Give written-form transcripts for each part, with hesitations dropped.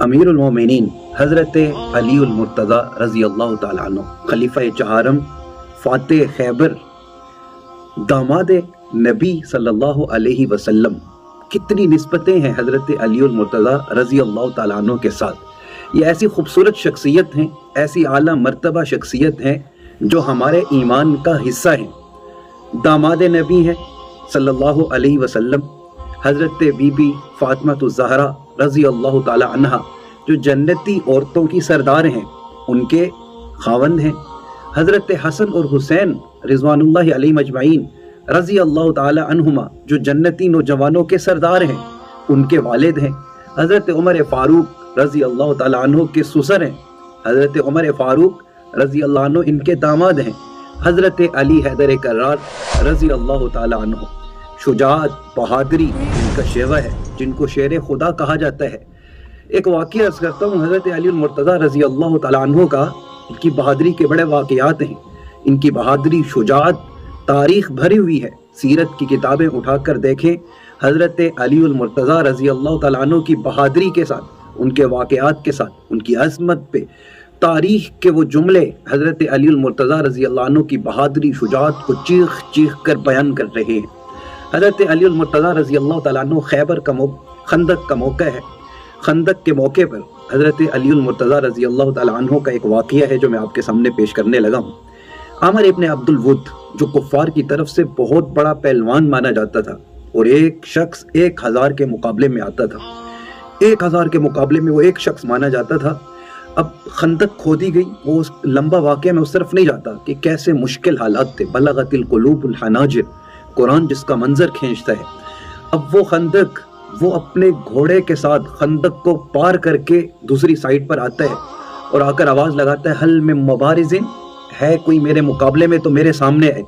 अमीरुल मोमिनीन हज़रत अलीउल मुर्तज़ा रज़ी अल्लाह ताला अन्हु खलीफा चहारम फ़ातिह खैबर दामाद नबी सल्लल्लाहु अलैहि वसल्लम। कितनी निस्बतें हैं हज़रत अलीउल मुर्तज़ा रज़ी अल्लाह ताला अन्हु के साथ। ये ऐसी खूबसूरत शख्सियत हैं, ऐसी आला मर्तबा शख्सियत हैं जो हमारे ईमान का हिस्सा हैं। दामाद नबी हैं सल्लल्लाहु अलैहि वसल्लम, हज़रत बीबी फ़ातिमा ज़हरा रज़ी अल्लाह ताला अन्हा जो जन्नती औरतों की सरदार हैं, उनके खावंद हैं। हज़रत हसन और हुसैन रिज़वानुल्लाहि अलैहिम अजमईन रज़ी अल्लाह ताला अन्हुमा जो जन्नती नौजवानों के सरदार हैं, उनके वालिद हैं। हज़रत उमर फ़ारूक रज़ी अल्लाह ताला अन्हु के ससुर हैं। हज़रत उमर फ़ारूक रज़ी अल्लाह अन्हु इनके दामाद हैं। हज़रत अली हैदर कर्रार रज़ी अल्लाह ताला अन्हु शुजाअत बहादुरी इनका शेवा है, जिनको शेर खुदा कहा जाता है। एक वाक़या अर्ज़ करता हूँ, हज़रत अली मुर्तज़ा रज़ी अल्लाह ताला अन्हु का, इनकी बहादुरी के बड़े वाक़यात हैं। इनकी बहादुरी शुजाअत तारीख़ भरी हुई है। सीरत की किताबें उठाकर देखें, हज़रत अली मुर्तज़ा रज़ी अल्लाह ताला अन्हु की बहादुरी के साथ, उनके वाक़यात के साथ, उनकी अज़मत पे तारीख़ के वो जुमले हज़रत अली मुर्तज़ा रज़ी अल्लाह अन्हु की बहादुरी शुजाअत को चीख चीख कर बयान कर रहे हैं। हज़रत अली मुर्तज़ा रज़ी अल्लाह ताला अन्हु खैबर का खंदक का मौका है। खंदक के मौके पर हज़रत अली मुर्तज़ा रज़ी अल्लाह ताला अन्हु का एक वाक़या है जो मैं आपके सामने पेश करने लगा हूँ। आमिर इब्न अब्दुल वुद जो कुफ़ार की तरफ से बहुत बड़ा पहलवान माना जाता था और एक शख्स 1000 के मुकाबले में आता था। 1000 के मुकाबले में वो एक शख्स माना जाता था। अब खंदक खोदी गई, वो उस लंबा वाक़या में उस तरफ नहीं जाता कि कैसे मुश्किल हालात थे। बलगतिल कुलूबुल हनाजिर, कुरान जिसका मंजर खींचता है। अब वो खंदक, वो अपने घोड़े के साथ खंदक को पार करके दूसरी साइड पर आता है और आकर आवाज़ लगाता है, हल में मुबारिज़िन, है कोई मेरे मुकाबले में तो मेरे सामने आए।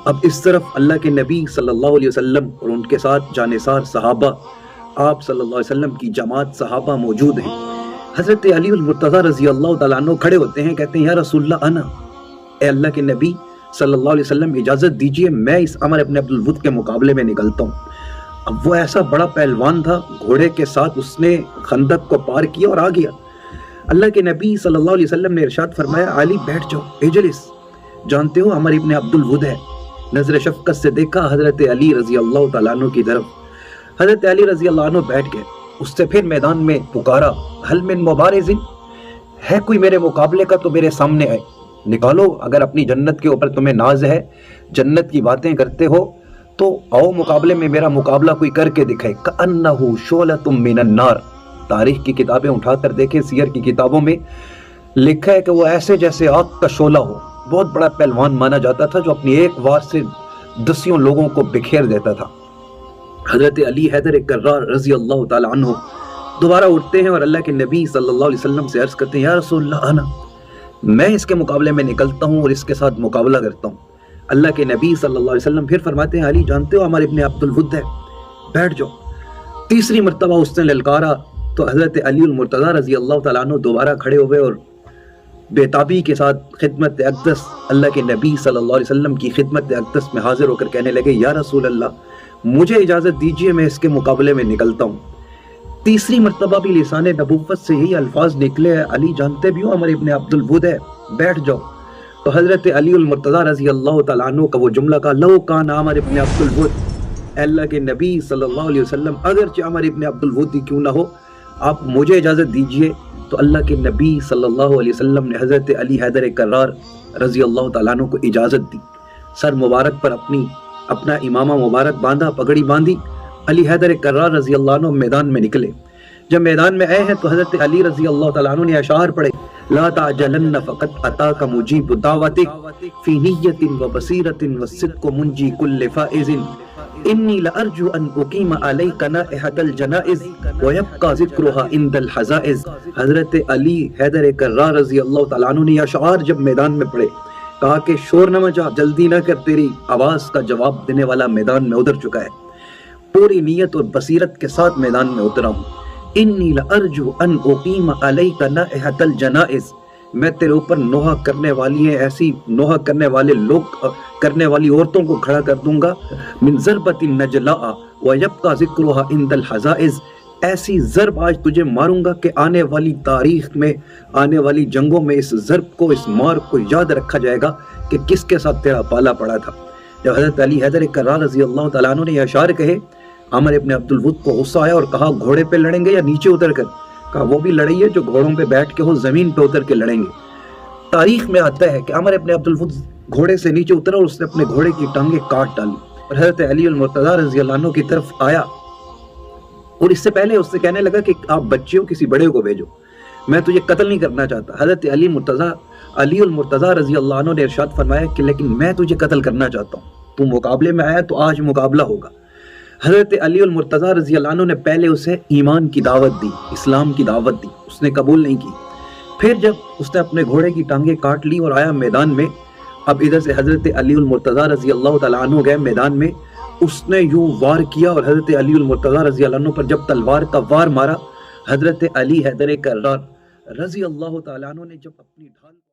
अब इस तरफ अल्लाह के नबी सल्लल्लाहु अलैहि वसल्लम और उनके साथ जानिसार सहाबा, आप सल्लल्लाहु अलैहि वसल्लम की जमात सहाबा मौजूद हैं। हज़रत अली मुर्तज़ा रज़ी अल्लाह ताला अन्हु खड़े होते हैं, कहते हैं, या रसूलल्लाह अना, ए अल्लाह के नबी सल्लल्लाहु अलैहि वसल्लम इजाज़त दीजिए, मैं इस अमर इब्न अब्दुल वुद के मुकाबले में निकलता हूँ। अब वो ऐसा बड़ा पहलवान था, घोड़े के साथ उसने खंदक को पार किया और आ गया। अल्लाह के नबी सल्लल्लाहु अलैहि वसल्लम ने इरशाद फरमाया, अली बैठ जाओ, इजलिस। जानते हो अमर इब्न अब्दुल वुद है। नजर शफकत से देखा हज़रत अली रज़ी अल्लाह ताला अन्हु की तरफ। हज़रत अली रज़ी अल्लाह अन्हु बैठ गए। उससे फिर मैदान में पुकारा, हल मिन मुबारिज़िन, है कोई मेरे मुकाबले का तो मेरे सामने आए। निकालो, अगर अपनी जन्नत के ऊपर तुम्हें नाज है, जन्नत की बातें करते हो, तो आओ मुकाबले में मेरा मुकाबला कोई करके दिखाए। कअन्नहु शोलतुम मिनन नार। तारीख की किताबें उठाकर देखें, सियर की किताबों में लिखा है कि वो ऐसे जैसे आग का शोला हो। बहुत बड़ा पहलवान माना जाता था जो अपनी एक वार से दसियों लोगों को बिखेर देता था। हज़रत अली हैदर कर्रार रज़ी अल्लाह ताला अन्हु दोबारा उठते हैं और अल्लाह के नबी सल्लल्लाहु अलैहि वसल्लम से अर्ज़ करते हैं, या रसूलल्लाह अना, मैं इसके मुकाबले में निकलता हूँ और इसके साथ मुकाबला करता हूँ। अल्लाह के नबी सल्लल्लाहु अलैहि वसल्लम फिर फरमाते हैं, अली जानते हो हमारे इब्न अब्दुल वुद है, बैठ जाओ। तीसरी मरतबा उसने ललकारा तो हज़रत अली मुर्तज़ा रज़ी अल्लाह ताला अन्हु दोबारा खड़े हुए और बेताबी के साथ खिदमत अक़दस, अल्लाह के नबी सल्लल्लाहु अलैहि वसल्लम की खिदमत अक़दस में हाजिर होकर कहने लगे, या रसूल अल्लाह, मुझे इजाज़त दीजिए, मैं इसके मुकाबले में निकलता हूँ। तीसरी मरतबा भी लिसाने नबुव्वत से यही अल्फाज निकले, अली जानते भी हो हमारे इब्न अब्दुल वुद है, बैठ जाओ। तो हज़रत अली मुर्तज़ा रज़ी अल्लाह ताला अन्हु का वो जुमला का, लो कान अमर इब्न अब्दुल वुद, अल्लाह के नबी सल्लल्लाहु अलैहि वसल्लम अगरचे अमर इब्न अब्दुल वुद ही क्यों ना हो, आप मुझे इजाज़त दीजिए। तो अल्लाह के नबी सल्लल्लाहु अलैहि वसल्लम ने हज़रत अली हैदर कर्रार रज़ी अल्लाह ताला अन्हु को इजाज़त दी। सर मुबारक पर अपना इमामा मुबारक बांधा, पगड़ी बांधी। अली हैदर कर्रार रज़ी अल्लाह अन्हु मैदान में निकले। जब मैदान में आए हैं तो हज़रत अली रज़ी अल्लाह ताला अन्हु ने अशार पढ़े, ला ताजलन्न फ़क़त अताका मुजीब दावतिक फ़ी निय्यतिन व बसीरतिन व सिद्क़ु मुंजी कुल्ल फ़ाइज़िन इन्नी लअरजू अन उकीमा अलैका नाइहतल जनाइज़ व यब्क़ा ज़िक्रुहा इंदल हज़ाइज़। हज़रत अली हैदर कर्रार रज़ी अल्लाह ताला अन्हु ने अशार जब मैदान में पढ़े, कहा कि शोर न मचा, जल्दी न कर, तेरी आवाज़ का जवाब देने वाला मैदान में उतर चुका है। पूरी नीयत और बसीरत के साथ मैदान में उतरा हूँ। इन्नी लअरजू अन उकीमा अलैका नाइहतल जनाइज़, मैं तेरे ऊपर नोहा करने वाली है, ऐसी नोहा करने वाले लोग करने वाली औरतों को खड़ा कर दूंगा। मिन ज़रबतिन नजला व यब्क़ा ज़िक्रुहा इंदल हज़ाइज़, ایسی ضرب آج تجھے ماروں گا کہ آنے والی تاریخ میں، آنے والی جنگوں میں اس ضرب کو، اس مار کو یاد رکھا جائے گا کہ کس کے ساتھ تیرا پالا پڑا تھا۔ جب حضرت علی حیدر کرار رضی اللہ تعالیٰ عنہ نے یہ اشعار کہے، عامر ابن عبد الود کو غصہ آیا اور کہا گھوڑے پہ لڑیں گے یا نیچے اتر کر؟ کہا وہ بھی لڑائیے جو گھوڑوں پہ بیٹھ کے ہو، زمین پہ اتر کے لڑیں گے۔ تاریخ میں آتا ہے کہ عامر ابن عبد الود گھوڑے سے نیچے اترا اور اس نے اپنے گھوڑے کی ٹانگیں کاٹ ڈالی اور حضرت علی المرتضیٰ رضی اللہ عنہ کی طرف آیا اور اس سے پہلے اس سے کہنے لگا کہ آپ بچے ہو، کسی بڑے کو بھیجو، میں تجھے قتل نہیں کرنا چاہتا۔ حضرت علی المرتضیٰ رضی اللہ عنہ نے ارشاد فرمایا کہ لیکن میں تجھے قتل کرنا چاہتا ہوں، تو مقابلے میں آیا تو آج مقابلہ ہوگا۔ حضرت علی المرتضیٰ رضی اللہ عنہ نے پہلے اسے ایمان کی دعوت دی، اسلام کی دعوت دی، اس نے قبول نہیں کی۔ پھر جب اس نے اپنے گھوڑے کی ٹانگیں کاٹ لی اور آیا میدان میں، اب ادھر سے حضرت علی المرتضیٰ رضی اللہ تعالیٰ عنہ گئے میدان میں، اس نے یوں وار کیا اور حضرت علی المرتضیٰ رضی اللہ عنہ پر جب تلوار کا وار مارا، حضرت علی حیدر کرار رضی اللہ تعالیٰ عنہ نے جب اپنی ڈھال